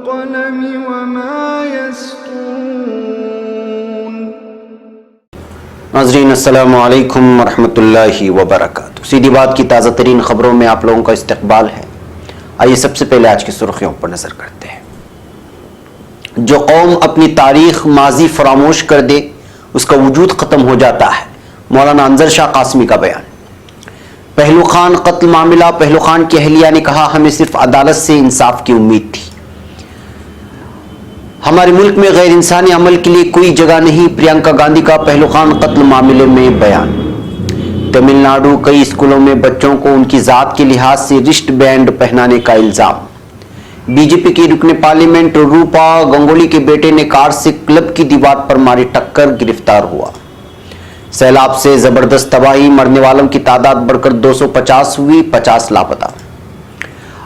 वल्क़लमि वमा यस्तूरून। नाज़रीन अस्सलामु अलैकुम वरहमतुल्लाहि वबरकातुहू। सीधी बात की ताज़ा तरीन खबरों में आप लोगों का इस्तकबाल है। आइए सबसे पहले आज की सुर्खियों पर नजर करते हैं। जो कौम अपनी तारीख माजी फरामोश कर दे उसका वजूद खत्म हो जाता है। मौलाना अनजर शाह कासमी का बयान। पहलू खान कत्ल मामला, पहलू खान की अहलिया ने कहा, हमें सिर्फ अदालत से इंसाफ की उम्मीद थी। हमारे मुल्क में गैर इंसानी अमल के लिए कोई जगह नहीं। प्रियंका गांधी का पहलू खान कत्ल मामले में बयान। तमिलनाडु कई स्कूलों में बच्चों को उनकी जात के लिहाज से रिस्ट बैंड पहनाने का इल्जाम। बीजेपी की रुकने पार्लियामेंट रूपा गंगोली के बेटे ने कार से क्लब की दीवार पर मारी टक्कर, गिरफ्तार हुआ। सैलाब से जबरदस्त तबाही, मरने वालों की तादाद बढ़कर 250 हुई, 50 लापता।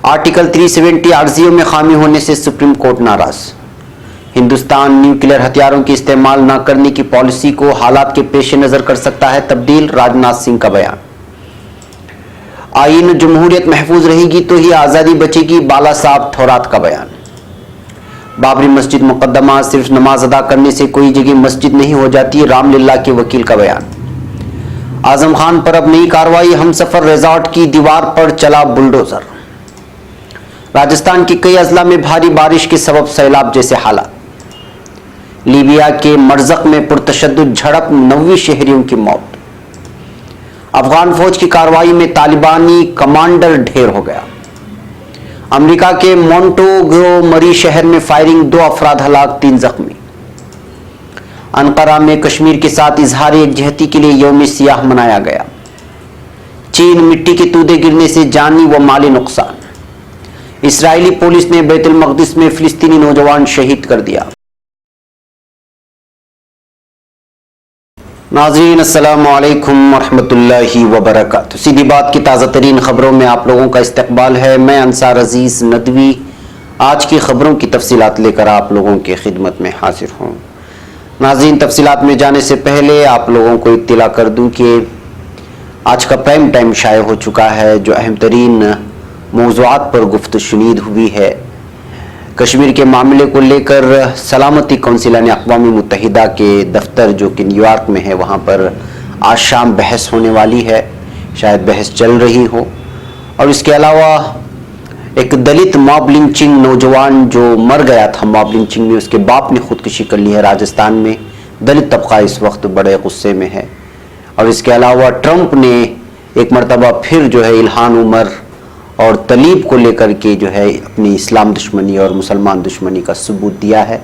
आर्टिकल 370 आरजीओ में खामी होने से सुप्रीम कोर्ट नाराज। हिंदुस्तान न्यूक्लियर हथियारों के इस्तेमाल न करने की पॉलिसी को हालात के पेश नजर कर सकता है तब्दील, राजनाथ सिंह का बयान। आईन जमहूरियत महफूज रहेगी तो ही आजादी बचेगी, बाला साहब थौरात का बयान। बाबरी मस्जिद मुकद्दमा, सिर्फ नमाज अदा करने से कोई जगह मस्जिद नहीं हो जाती, रामलीला के वकील का बयान। आजम खान पर अब नई कार्रवाई, हमसफर रिजॉर्ट की दीवार पर चला बुलडोजर। राजस्थान के कई अजला में भारी बारिश के सबब सैलाब जैसे हालात। लीबिया के मरज़क में पुरतशद्दुद झड़प, 90 शहरियों की मौत। अफगान फौज की कार्रवाई में तालिबानी कमांडर ढेर हो गया। अमेरिका के मोंटोगोमरी शहर में फायरिंग, 2 अफराद हलाक, 3 जख्मी। अनकरा में कश्मीर के साथ इजहार एकजहती के लिए यौम सियाह मनाया गया। चीन मिट्टी के तूदे गिरने से जानी व माली नुकसान। इस्राएली पुलिस ने बैतुल मक़दिस में फिलिस्तीनी नौजवान शहीद कर दिया। नाज़रीन अस्सलामु अलैकुम वरहमतुल्लाहि वबरकातुहू। सीधी बात की ताज़ा तरीन खबरों में आप लोगों का इस्तकबाल है। मैं अंसार अजीज़ नदवी आज की खबरों की तफसीलात लेकर आप लोगों की खिदमत में हाजिर हूँ। नाज़रीन, तफसीलात में जाने से पहले आप लोगों को इत्तला कर दूँ कि आज का प्राइम टाइम शाये हो चुका है, जो अहम तरीन मौज़ूआत पर गुफ्त शुनीद हुई है। कश्मीर के मामले को लेकर सलामती कौंसिल ने अक़वाम मुत्तहिदा के दफ्तर जो कि न्यूयॉर्क में है, वहाँ पर आज शाम बहस होने वाली है। शायद बहस चल रही हो। और इसके अलावा एक दलित मॉब लिंचिंग नौजवान जो मर गया था मॉब लिंचिंग में, उसके बाप ने खुदकुशी कर ली है राजस्थान में। दलित तबका इस वक्त बड़े गुस्से में है। और इसके अलावा ट्रंप ने एक मरतबा फिर जो है इल्हान उमर और तलीब को लेकर के जो है अपनी इस्लाम दुश्मनी और मुसलमान दुश्मनी का सबूत दिया है।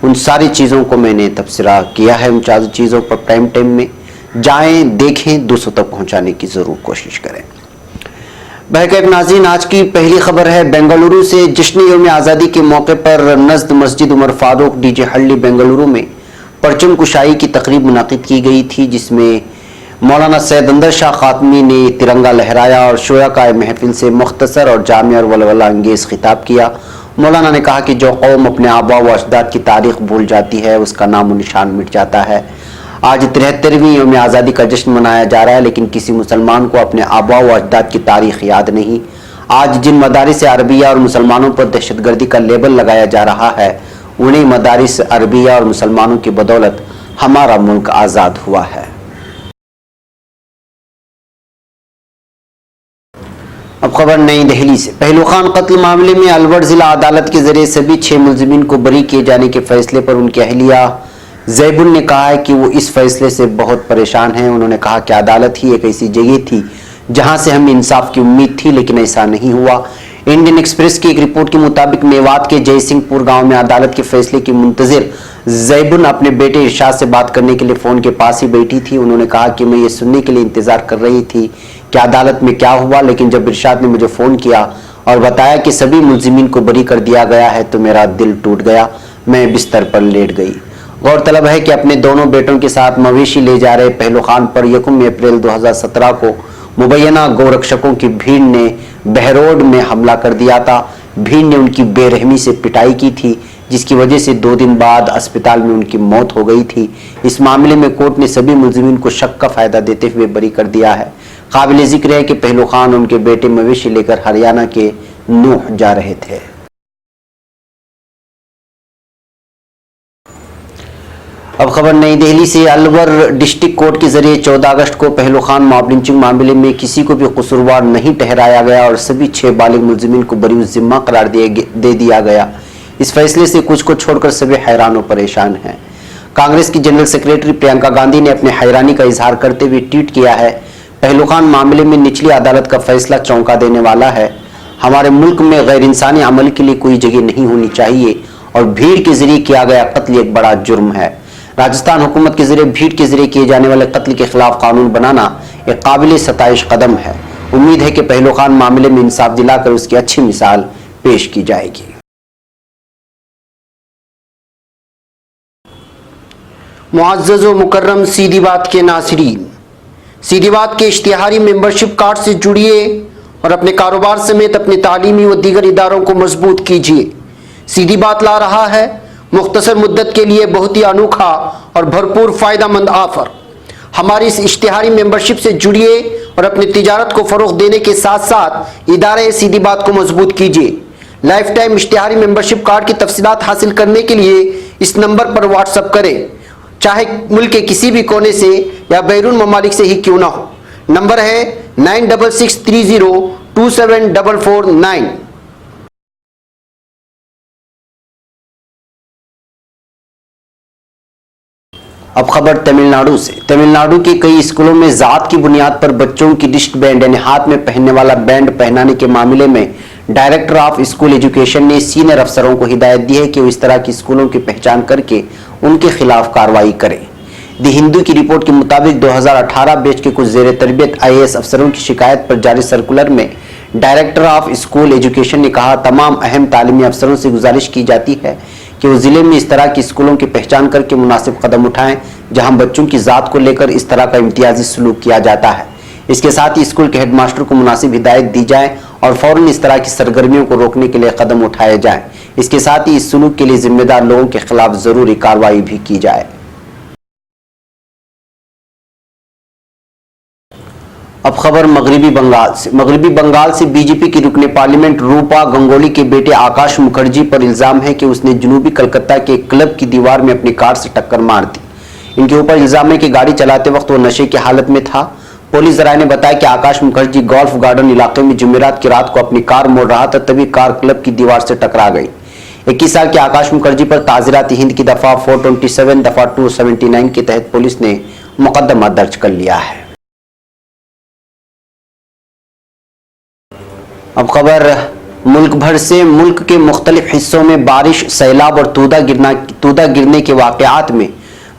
उन सारी चीज़ों को मैंने तबसरा किया है। उन चार चीज़ों पर प्राइम टाइम में जाएं, देखें, दूसरों तक पहुंचाने की ज़रूर कोशिश करें। बहरकैफ नाज़रीन, आज की पहली खबर है बेंगलुरु से। जश्न यौम आज़ादी के मौके पर नज़द मस्जिद उमर फारूक डीजे हल्ली बेंगलुरु में परचम कुशाई की तकरीब मुनाकिद की गई थी, जिसमें मौलाना सैयद अनजर शाह कासमी ने तिरंगा लहराया और शोयका महफिल से मुख्तसर और जामी और वलवला अंगेज खिताब किया। मौलाना ने कहा कि जो कौम अपने आबा व अजदाद की तारीख भूल जाती है उसका नाम निशान मिट जाता है। आज 73वीं यौम आज़ादी का जश्न मनाया जा रहा है, लेकिन किसी मुसलमान को अपने आबा व अजदाद की तारीख याद नहीं। आज जिन मदारिस अरबिया और मुसलमानों पर दहशतगर्दी का लेबल लगाया जा रहा है, उन्हीं मदारिस अरबिया और मुसलमानों की बदौलत हमारा मुल्क आज़ाद हुआ है। अब खबर नई दिल्ली से। पहलू खान कत्ल मामले में अलवर जिला अदालत के जरिए सभी 6 मुलजिमीन को बरी किए जाने के फैसले पर उनकी अहलिया जैबुन ने कहा है कि वो इस फैसले से बहुत परेशान हैं। उन्होंने कहा कि अदालत ही एक ऐसी जगह थी जहां से हमें इंसाफ की उम्मीद थी, लेकिन ऐसा नहीं हुआ। इंडियन एक्सप्रेस की एक रिपोर्ट के मुताबिक मेवात के जयसिंहपुर गांव में अदालत के फैसले की मुंतजिर जैबुन अपने बेटे इरशाद से बात करने के लिए फोन के पास ही बैठी थी। उन्होंने कहा कि मैं ये सुनने के लिए इंतजार कर रही थी कि अदालत में क्या हुआ, लेकिन जब इरशाद ने मुझे फोन किया और बताया कि सभी मुलजिमीन को बरी कर दिया गया है तो मेरा दिल टूट गया। मैं बिस्तर पर लेट गई। गौरतलब है कि अपने दोनों बेटों के साथ मवेशी ले जा रहे पहलू खान पर 1 अप्रैल 2017 को मुबैना गौरक्षकों की भीड़ ने बहरोड में हमला कर दिया था। भीड़ ने उनकी बेरहमी से पिटाई की थी, जिसकी वजह से 2 दिन बाद अस्पताल में उनकी मौत हो गई थी। इस मामले में कोर्ट ने सभी मुलजिमीन को शक का फायदा देते हुए बरी कर दिया है। काबिल जिक्र है कि पहलू खान उनके बेटे मवेशी लेकर हरियाणा के नूह जा रहे थे। अब खबर नई दिल्ली से। अलवर डिस्ट्रिक्ट कोर्ट के जरिए 14 अगस्त को पहलू खान मॉब लिंचिंग मामले में किसी को भी कसूरवार नहीं ठहराया गया और सभी 6 बालिग मुलजिमीन को बरी जिम्मा करार दे दिया गया। इस फैसले से कुछ को छोड़कर सभी हैरान और परेशान हैं। कांग्रेस की जनरल सेक्रेटरी प्रियंका गांधी ने अपनी हैरानी का इजहार करते हुए ट्वीट किया है, पहलू खान मामले में निचली अदालत का फैसला चौंका देने वाला है। हमारे मुल्क में गैर इंसानी अमल के लिए कोई जगह नहीं होनी चाहिए और भीड़ के जरिए किया गया कत्ल एक बड़ा जुर्म है। राजस्थान हुकूमत के जरिए भीड़ के जरिए किए जाने वाले कत्ल के खिलाफ कानून बनाना एक काबिल सताइश कदम है। उम्मीद है कि पहलू खान मामले में इंसाफ दिलाकर उसकी अच्छी मिसाल पेश की जाएगी। मुअज़्ज़ज़ व मुकर्रम सीधी बात के नाज़रीन, सीधी बात के इश्तिहारी मेंबरशिप कार्ड से जुड़िए और अपने कारोबार समेत अपने तालीमी व दीगर इदारों को मजबूत कीजिए। सीधी बात ला रहा है मुख्तसर मुद्दत के लिए बहुत ही अनोखा और भरपूर फायदामंद ऑफर। हमारी इस इश्तिहारी मेंबरशिप से जुड़िए और अपनी तिजारत को फरोग देने के साथ साथ इदारे सीधी बात को मजबूत कीजिए। लाइफ टाइम इश्तिहारी मेंबरशिप कार्ड की तफसीलात हासिल करने के लिए इस नंबर पर व्हाट्सएप करें, चाहे मुल्क के किसी भी कोने से या बैरून ममालिक से ही क्यों ना हो। नंबर है 9663027449। अब खबर तमिलनाडु से। तमिलनाडु के कई स्कूलों में जात की बुनियाद पर बच्चों की रिस्ट बैंड यानी हाथ में पहनने वाला बैंड पहनाने के मामले में डायरेक्टर ऑफ स्कूल एजुकेशन ने सीनियर अफसरों को हिदायत दी है कि वो इस तरह की स्कूलों की पहचान करके उनके खिलाफ कार्रवाई करें। दी हिंदू की रिपोर्ट के मुताबिक 2018 बैच के कुछ जेर तरबियत IAS अफसरों की शिकायत पर जारी सर्कुलर में डायरेक्टर ऑफ स्कूल एजुकेशन ने कहा, तमाम अहम तालीमी अफसरों से गुजारिश की जाती है कि वो जिले में इस तरह की स्कूलों की पहचान करके मुनासिब कदम उठाएं जहां बच्चों की जात को लेकर इस तरह का इम्तियाजी सलूक किया जाता है। इसके साथ ही स्कूल के हेडमास्टर को मुनासिब हिदायत दी जाए और फौरन इस तरह की सरगर्मियों को रोकने के लिए कदम उठाए जाएं। इसके साथ ही इस सलूक के लिए जिम्मेदार लोगों के खिलाफ जरूरी कार्रवाई भी की जाए। अब खबर मगरबी बंगाल से। मगरबी बंगाल से बीजेपी की रुकने पार्लियामेंट रूपा गंगोली के बेटे आकाश मुखर्जी पर इल्जाम है कि उसने जनूबी कलकत्ता के क्लब की दीवार में अपनी कार से टक्कर मार दी। इनके ऊपर इल्जाम है कि गाड़ी चलाते वक्त वो नशे की हालत में था। पुलिस जराये ने बताया कि आकाश मुखर्जी गोल्फ गार्डन इलाके में जुमेरात की रात को अपनी कार मोड़ रहा था, तभी कार क्लब की दीवार से टकरा गई। 21 साल के आकाश मुखर्जी पर ताज़ीरात हिंद की दफा 427 दफा 279 के तहत पुलिस ने मुकदमा दर्ज कर लिया है। अब खबर मुल्क भर से। मुल्क के मुख्तलिफ हिस्सों में बारिश, सैलाब और तूदा गिरने के वाकयात में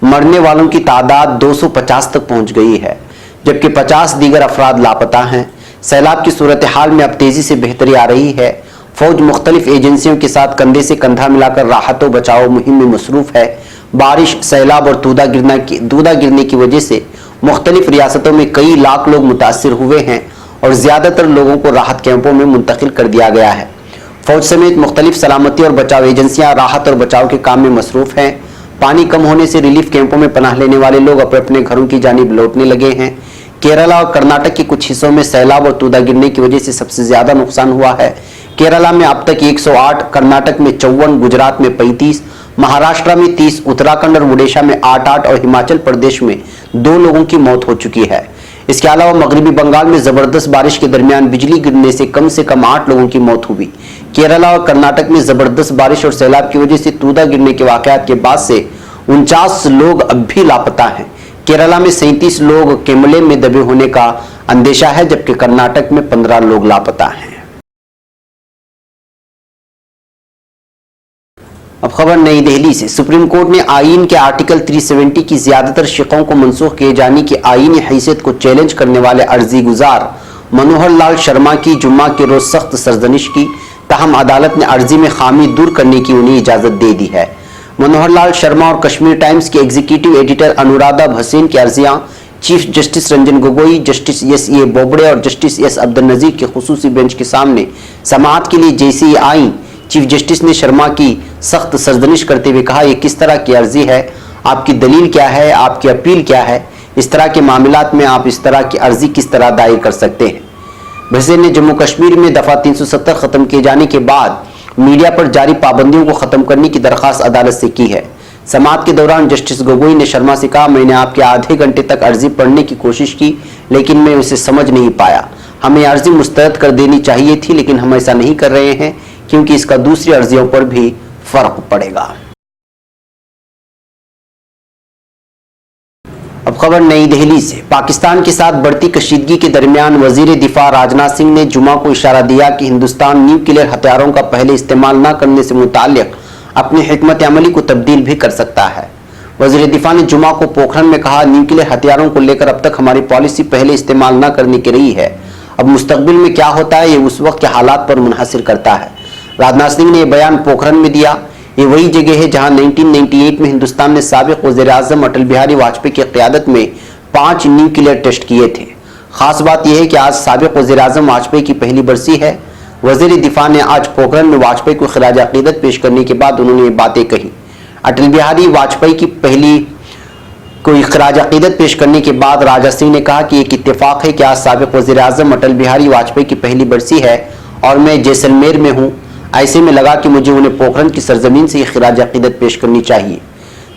मरने वालों की तादाद 250 तक पहुंच गई है, जबकि 50 दीगर अफराद लापता हैं। सैलाब की सूरत हाल में अब तेजी से बेहतरी आ रही है। फौज मुख्तलिफ एजेंसियों के साथ कंधे से कंधा मिलाकर राहत व बचाव मुहिम में मसरूफ है। बारिश, सैलाब और तूदा गिरने की वजह से मुख्तलिफ रियासतों में कई लाख लोग मुतासिर हुए हैं और ज्यादातर लोगों को राहत कैंपों में मुंतकिल कर दिया गया है। फौज समेत मुख्तलिफ सलामती और बचाव एजेंसियां राहत और बचाव के काम में मसरूफ हैं। पानी कम होने से रिलीफ कैंपों में पनाह लेने वाले लोग अपने अपने घरों की जानिब लौटने लगे हैं। केरला और कर्नाटक के कुछ हिस्सों में सैलाब और तूदा गिरने की वजह से सबसे ज्यादा नुकसान हुआ है। केरला में अब तक 108, कर्नाटक में 54, गुजरात में 35, महाराष्ट्र में 30, उत्तराखंड और ओडिशा में 8-8 और हिमाचल प्रदेश में 2 लोगों की मौत हो चुकी है। इसके अलावा मगरबी बंगाल में जबरदस्त बारिश के दरमियान बिजली गिरने से कम 8 लोगों की मौत हुई। केरला और कर्नाटक में जबरदस्त बारिश और सैलाब की वजह से तूदा गिरने के वाकयात के बाद से 49 लोग अब भी लापता हैं। केरला में 37 लोग केमले में दबे होने का अंदेशा है, जबकि कर्नाटक में 15 लोग लापता हैं। अब खबर नई दिल्ली से। सुप्रीम कोर्ट ने आईन के आर्टिकल 370 की ज्यादातर शिकों को मनसूख किए जाने की आईनी हैसियत को चैलेंज करने वाले अर्जी गुजार मनोहर लाल शर्मा की जुम्मा के रोज सख्त सरजनिश की, ताहम अदालत ने अर्जी में खामी दूर करने की उन्हें इजाजत दे दी है। मनोहर लाल शर्मा और कश्मीर टाइम्स के एग्जीक्यूटिव एडिटर अनुराधा भसीन की अर्जियां chief justice Ranjan Gogoi, justice S A. Bobde और जस्टिस एस. अब्दुल नजीर के खुसूसी बेंच के सामने समाअत के लिए जैसे ही आई, चीफ जस्टिस ने शर्मा की सख्त सरजनिश करते हुए कहा, यह किस तरह की अर्जी है, आपकी दलील क्या है, आपकी अपील क्या है, इस तरह के मामलात में आप इस तरह की अर्जी किस तरह दायर कर सकते हैं। भसीन ने जम्मू कश्मीर में दफा 370 खत्म किए जाने के बाद मीडिया पर जारी पाबंदियों को खत्म करने की दरखास्त अदालत से की है। समाअत के दौरान जस्टिस गोगोई ने शर्मा से कहा, मैंने आपके आधे घंटे तक अर्जी पढ़ने की कोशिश की लेकिन मैं उसे समझ नहीं पाया। हमें अर्जी मुस्तरद कर देनी चाहिए थी लेकिन हम ऐसा नहीं कर रहे हैं क्योंकि इसका दूसरी अर्जियों पर भी फर्क पड़ेगा। अब खबर नई दिल्ली से। पाकिस्तान के साथ बढ़ती कशीदगी के दरमियान वजीर दिफा राजनाथ सिंह ने जुमा को इशारा दिया कि हिंदुस्तान न्यूक्लियर हथियारों का पहले इस्तेमाल न करने से मुताल्लिक अपनी हिकमत अमली को तब्दील भी कर सकता है। वजीर दिफा ने जुमा को पोखरण में कहा, न्यूक्लियर हथियारों को लेकर अब तक हमारी पॉलिसी पहले इस्तेमाल न करने की रही है। अब मुस्तकबिल में क्या होता है ये उस वक्त के हालात पर मुनहसिर करता है। राजनाथ सिंह ने यह बयान पोखरण में दिया। ये वही जगह है जहां 1998 में हिंदुस्तान ने साबिक वज़ीर-ए-आज़म अटल बिहारी वाजपेयी की क़यादत में 5 न्यूक्लियर टेस्ट किए थे। खास बात यह है कि आज साबिक वज़ीर-ए-आज़म वाजपेयी की पहली बरसी है। वज़ीर दिफा ने आज पोखरण में वाजपेयी को खिराज अक़ीदत पेश करने के बाद उन्होंने ये बातें कही। अटल बिहारी वाजपेयी की पहली कोई खिराज अक़ीदत पेश करने के बाद राजा सिंह ने कहा कि एक इत्तेफाक है कि आज साबिक वज़ीर-ए-आज़म अटल बिहारी वाजपेयी की पहली बरसी है और मैं जैसलमेर में हूँ। ऐसे में लगा कि मुझे उन्हें पोखरण की सरजमीन से खिराज अक़ीदत पेश करनी चाहिए।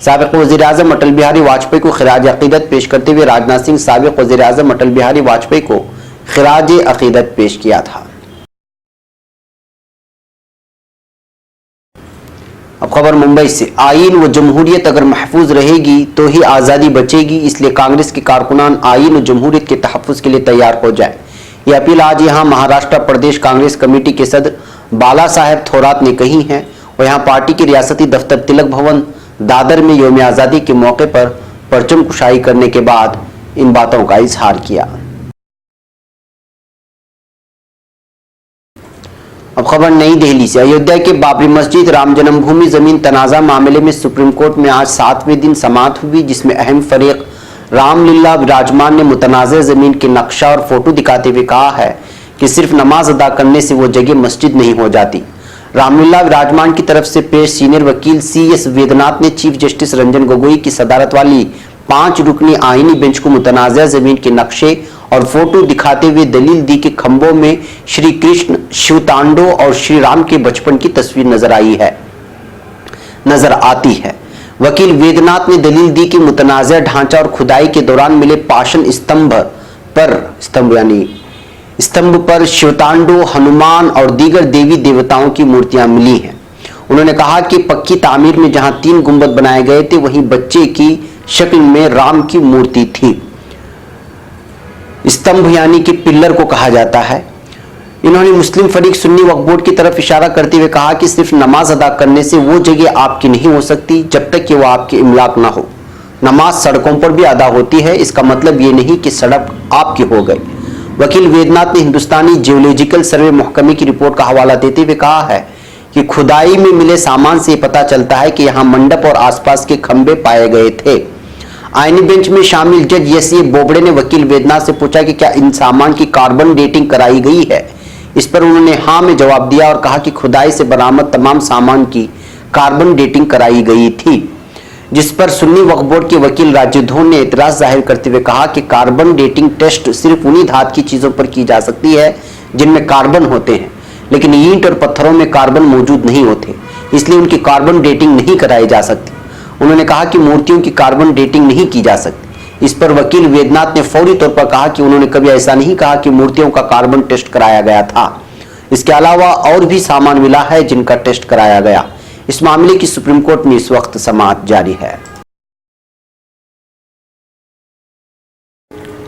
साबिक़ वज़ीर-ए-आज़म अटल बिहारी वाजपेयी को खिराज अक़ीदत पेश करते हुए राजनाथ सिंह साबिक़ वज़ीर-ए-आज़म अटल बिहारी वाजपेयी को खिराज अक़ीदत पेश किया था। अब खबर मुंबई से। आईन व जमहूरियत अगर महफूज रहेगी तो ही आज़ादी बचेगी, इसलिए कांग्रेस के कारकुनान आईन व जमहूरियत के तहफ़्फ़ुज़ के लिए तैयार हो जाए। ये अपील आज यहाँ महाराष्ट्र प्रदेश कांग्रेस कमेटी के सदर बाला साहेब थोरात ने कही है और यहाँ पार्टी के रियासती दफ्तर तिलक भवन दादर में यौम आज़ादी के मौके पर परचम कुशाई करने के बाद इन बातों का इजहार किया। अब खबर नई दिल्ली से। अयोध्या के बाबरी मस्जिद राम जन्मभूमि जमीन तनाज़ा मामले में सुप्रीम कोर्ट में आज 7वें दिन समाअत हुई, जिसमें अहम फरीक रामलीला विराजमान ने मुतनाज़ जमीन के नक्शा और फोटो दिखाते हुए कहा है कि सिर्फ नमाज अदा करने से वो जगह मस्जिद नहीं हो जाती। रामलीला विराजमान की तरफ से पेश सीनियर वकील CS वेदनाथ ने चीफ जस्टिस रंजन गोगोई की सदारत वाली 5 रुकनी आईनी बेंच को मुतनाज़ा जमीन के नक्शे और फोटो दिखाते हुए दलील दी कि खंभों में श्री कृष्ण, शिव तांडव और श्री राम के बचपन की तस्वीर नजर आती है। वकील वेदनाथ ने दलील दी कि मुतनाज़ा ढांचा और खुदाई के दौरान मिले पाषाण स्तंभ पर शिवतांडव, हनुमान और दीगर देवी देवताओं की मूर्तियां मिली हैं। उन्होंने कहा कि पक्की तामीर में जहां 3 गुंबद बनाए गए थे वहीं बच्चे की शक्ल में राम की मूर्ति थी। स्तंभ यानी कि पिल्लर को कहा जाता है। इन्होंने मुस्लिम फरीक सुन्नी वक्फ बोर्ड की तरफ इशारा करते हुए कहा कि सिर्फ नमाज अदा करने से वो जगह आपकी नहीं हो सकती जब तक कि वो आपके इमलाक ना हो। नमाज सड़कों पर भी अदा होती है, इसका मतलब ये नहीं कि सड़क आपकी हो गई। वकील वेदनाथ ने हिंदुस्तानी जियोलॉजिकल सर्वे महकमे की रिपोर्ट का हवाला देते हुए कहा है कि खुदाई में मिले सामान से पता चलता है कि यहाँ मंडप और आसपास के खंभे पाए गए थे। आईनी बेंच में शामिल जज एस.ए. बोबड़े ने वकील वेदनाथ से पूछा कि क्या इन सामान की कार्बन डेटिंग कराई गई है। इस पर उन्होंने हाँ में जवाब दिया और कहा कि खुदाई से बरामद तमाम सामान की कार्बन डेटिंग कराई गई थी, जिस पर सुन्नी वक्फ बोर्ड के वकील राजधोन ने एतराज जाहिर करते हुए कहा कि कार्बन डेटिंग टेस्ट सिर्फ उन्हीं धातु की चीजों पर की जा सकती है जिनमें कार्बन होते हैं, लेकिन ईंट और पत्थरों में कार्बन मौजूद नहीं होते, इसलिए उनकी कार्बन डेटिंग नहीं कराई जा सकती। उन्होंने कहा कि मूर्तियों की कार्बन डेटिंग नहीं की जा सकती। इस पर वकील वेदनाथ ने फौरी तौर पर कहा कि उन्होंने कभी ऐसा नहीं कहा कि मूर्तियों का कार्बन टेस्ट कराया गया था। इसके अलावा और भी सामान मिला है जिनका टेस्ट कराया गया। इस मामले की सुप्रीम कोर्ट में इस वक्त समाअत जारी है।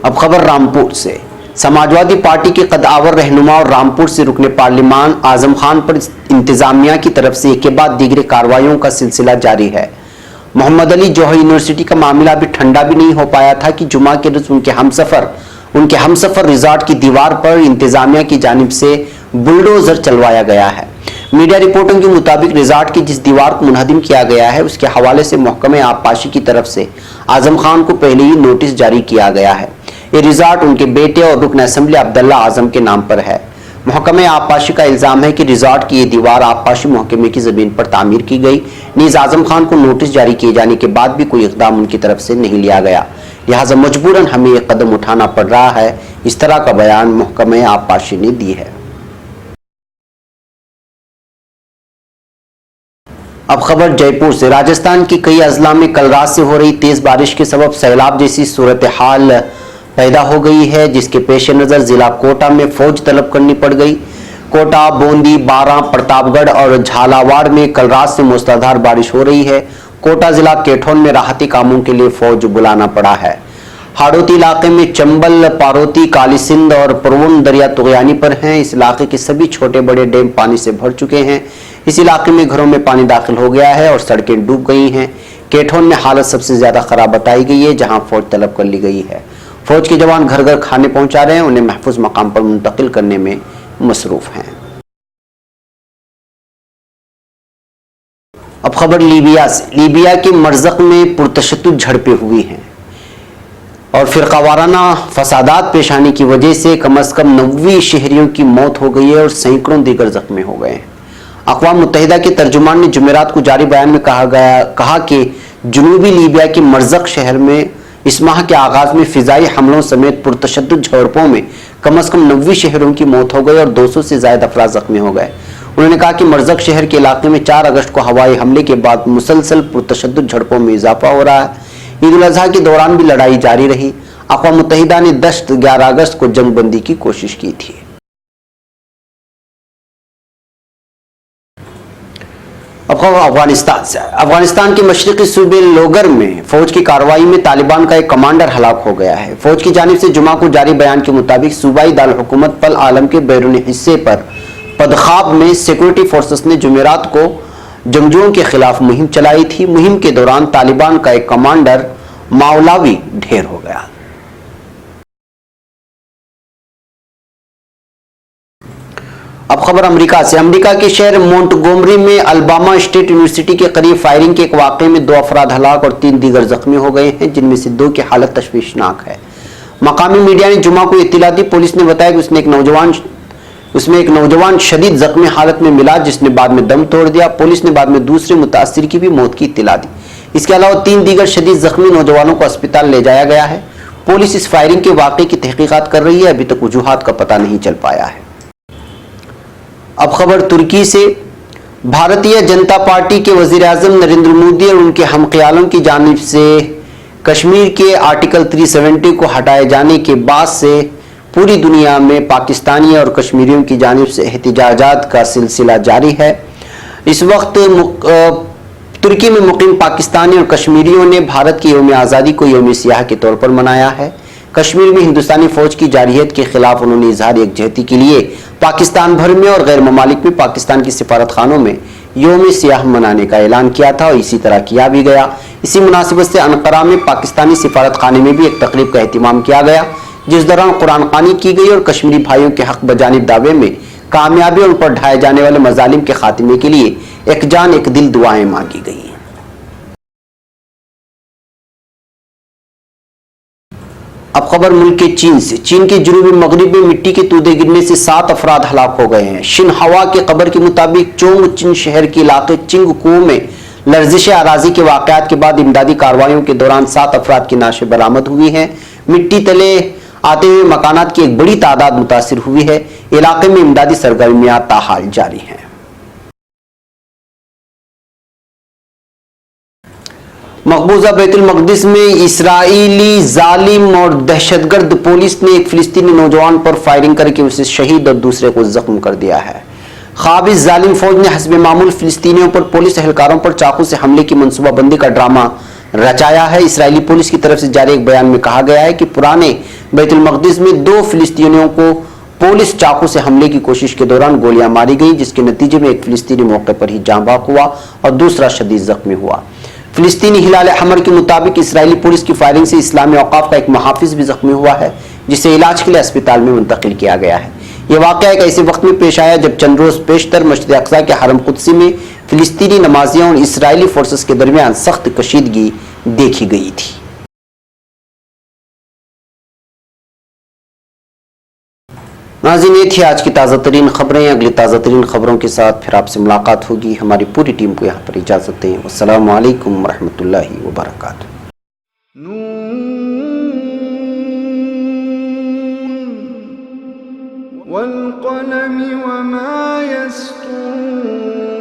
अब खबर रामपुर से। समाजवादी पार्टी के कदावर रहनुमा और रामपुर से रुकने पार्लिमान आजम खान पर इंतजामिया की तरफ से एक के बाद दीगर कार्रवाइयों का सिलसिला जारी है। मोहम्मद अली जौहर यूनिवर्सिटी का मामला अभी ठंडा भी नहीं हो पाया था कि जुमा के रोज उनके हमसफर रिजॉर्ट की दीवार पर इंतजामिया की जानिब से बुलडोजर चलवाया गया है। मीडिया रिपोर्टों के मुताबिक रिजॉर्ट की जिस दीवार को मुनहदिम किया गया है उसके हवाले से महकमे आबपाशी की तरफ से आजम खान को पहले ही नोटिस जारी किया गया है। ये रिजॉर्ट उनके बेटे और रुकन असेंबली अब्दुल्ला आजम के नाम पर है। महकमे आबपाशी का इल्जाम है कि रिजॉर्ट की ये दीवार आबपाशी महकमे की जमीन पर तामीर की गई। नीज आजम खान को नोटिस जारी किए जाने के बाद भी कोई इकदाम उनकी तरफ से नहीं लिया गया, लिहाजा मजबूरन हमें एक कदम उठाना पड़ रहा है। इस तरह का बयान महकमे आबपाशी ने दी है। अब खबर जयपुर से। राजस्थान की कई अजला में कल रात से हो रही तेज बारिश के सबब सैलाब जैसी सूरत हाल पैदा हो गई है, जिसके पेश नजर जिला कोटा में फौज तलब करनी पड़ गई। कोटा, बूंदी, बारां, प्रतापगढ़ और झालावाड़ में कल रात से मूसलाधार बारिश हो रही है। कोटा जिला केठौन में राहती कामों के लिए फौज बुलाना पड़ा है। हाड़ौती इलाके में चंबल, पारोती, काली सिंध और परवन दरिया तुगयानी पर हैं। इस इलाके के सभी छोटे बड़े डैम पानी से भर चुके हैं। इस इलाके में घरों में पानी दाखिल हो गया है और सड़कें डूब गई हैं। केठौन में हालत सबसे ज्यादा खराब बताई गई है, जहां फौज तलब कर ली गई है। फौज के जवान घर घर खाने पहुंचा रहे हैं, उन्हें महफूज मकाम पर मुंतकिल करने में मसरूफ हैं। अब खबर लीबिया से। लीबिया के मरज़क में पुरतशद्दुद झड़पें हुई हैं और फिरकावाराना फसादात पेश आने की वजह से कम अज कम 90 शहरियों की मौत हो गई है और सैकड़ों दीगर जख्मी हो गए हैं। अक़वाम मुत्तहिदा के तर्जुमान ने जुमेरात को जारी बयान में कहा कि जनूबी लीबिया के मरज़क शहर में इस माह के आगाज में फिजाई हमलों समेत पुरतशद्दुद झड़पों में कम अज कम 90 शहरों की मौत हो गई और 200 से ज्यादा अफराद जख्मी हो गए। उन्होंने कहा कि मरज़क शहर के इलाके में 4 अगस्त को हवाई हमले के बाद मुसलसल पुरतशद्दुद झड़पों में इजाफा हो रहा है। ईद उल अज़हा के दौरान भी लड़ाई जारी रही। अक़वाम मुत्तहिदा ने 10-11 अगस्त को जंगबंदी की कोशिश की थी। अब खबर अफगानिस्तान से। अफगानिस्तान के मशरिकी सूबे लोगर में फौज की कार्रवाई में तालिबान का एक कमांडर हलाक हो गया है। फौज की जानिब से जुमा को जारी बयान के मुताबिक सूबाई दारुल हुकूमत पल आलम के बैरूनी हिस्से पर पदखाब में सिक्योरिटी फोर्सेस ने जुमेरात को जंगजुओं के खिलाफ मुहिम चलाई थी। मुहिम के दौरान तालिबान का एक कमांडर मावलावी ढेर हो गया। अब खबर अमेरिका से। अमेरिका के शहर मोंटगोमरी में अल्बामा स्टेट यूनिवर्सिटी के करीब फायरिंग के एक वाकये में 2 अफराद हलाक और 3 दीगर जख्मी हो गए हैं, जिनमें से 2 की हालत तशवीशनाक है। मकामी मीडिया ने जुमा को इत्तला दी। पुलिस ने बताया कि उसमें एक नौजवान शदीद जख्मी हालत में मिला, जिसने बाद में दम तोड़ दिया। पुलिस ने बाद में दूसरे मुतासिर की भी मौत की इत्तला दी। इसके अलावा 3 दीगर शदीद जख्मी नौजवानों को अस्पताल ले जाया गया है। पुलिस इस फायरिंग के वाकये की तहकीकात कर रही है। अभी तक वजूहात का पता नहीं चल पाया है। अब खबर तुर्की से। भारतीय जनता पार्टी के वजीर आजम नरेंद्र मोदी और उनके हमख्यालों की जानिब से कश्मीर के आर्टिकल 370 को हटाए जाने के बाद से पूरी दुनिया में पाकिस्तानी और कश्मीरियों की जानिब से एहतजाजात का सिलसिला जारी है। इस वक्त तुर्की में मुकीम पाकिस्तानी और कश्मीरियों ने भारत की यौम आज़ादी को यौम सियाह के तौर पर मनाया है। कश्मीर में हिंदुस्तानी फौज की जारहियत के खिलाफ उन्होंने इजहार यकजहती के लिए पाकिस्तान भर में और गैर ममालिक में पाकिस्तान की सिफारत खानों में यौम सियाह मनाने का ऐलान किया था और इसी तरह किया भी गया। इसी मुनासिबत से अनकरा में पाकिस्तानी सिफारत खाने में भी एक तकरीब का एहतमाम किया गया, जिस दौरान कुरान खानी की गई और कश्मीरी भाइयों के हक बजानिब दावे में कामयाबी और उन पर ढाए जाने वाले मजालिम के खात्मे के लिए एक जान एक दिल दुआएं मांगी गई। अब खबर मुल्क के चीन से। चीन के जनूबी मगरिब में मिट्टी के तूदे गिरने से 7 अफराद हलाक हो गए हैं। शिनहवा के खबर के मुताबिक चोंग चिन शहर के इलाके चिंग कुओं में लर्जिश आराजी के वाकयात के बाद इमदादी कार्रवाइयों के दौरान 7 अफराद की नाशें बरामद हुई हैं। मिट्टी तले आते हुए मकानात की एक बड़ी तादाद मुतासिर हुई है। इलाके में इमदादी सरगर्मियां ताहाल जारी हैं। मकबूजा बैतुल मक़दिस में इसराइली जालिम और दहशतगर्द पुलिस ने एक फिलिस्तीनी नौजवान पर फायरिंग करके उसे शहीद और दूसरे को जख्म कर दिया है। ख़ाबिस जालिम फौज ने हस्बे मामूल फिलिस्तीनियों पर पुलिस एहलकारों पर चाकू से हमले की मनसूबाबंदी का ड्रामा रचाया है। इसराइली पुलिस की तरफ से जारी एक बयान में कहा गया है कि पुराने बैतुल मक़दिस में 2 फिलिस्तीनियों को पुलिस चाकू से हमले की कोशिश के दौरान गोलियां मारी गई, जिसके नतीजे में एक फिलिस्तीनी मौके पर ही जाँ बाक हुआ और दूसरा शदीद जख्मी हुआ। फिलिस्तीनी हिलाल अहमर के मुताबिक इसराइली पुलिस की फायरिंग से इस्लामी औकाफ का एक मुहाफिज भी जख्मी हुआ है, जिसे इलाज के लिए अस्पताल में मुंतकिल किया गया है। यह वाकया एक ऐसे वक्त में पेश आया जब चंद रोज पेशतर मस्जिद अक्सा के हरम कुद्सी में फिलिस्तीनी नमाजियों और इसराइली फोर्सेस के दरमियान सख्त कशीदगी देखी गई थी। नाज़रीन, ये थी आज की ताज़ा तरीन खबरें। अगली ताज़ा तरीन खबरों के साथ फिर आपसे मुलाकात होगी। हमारी पूरी टीम को यहाँ पर इजाज़त दें। अस्सलामु अलैकुम वरहमतुल्लाहि वबरकातुहू। वल क़लमि वमा यस्तूरून।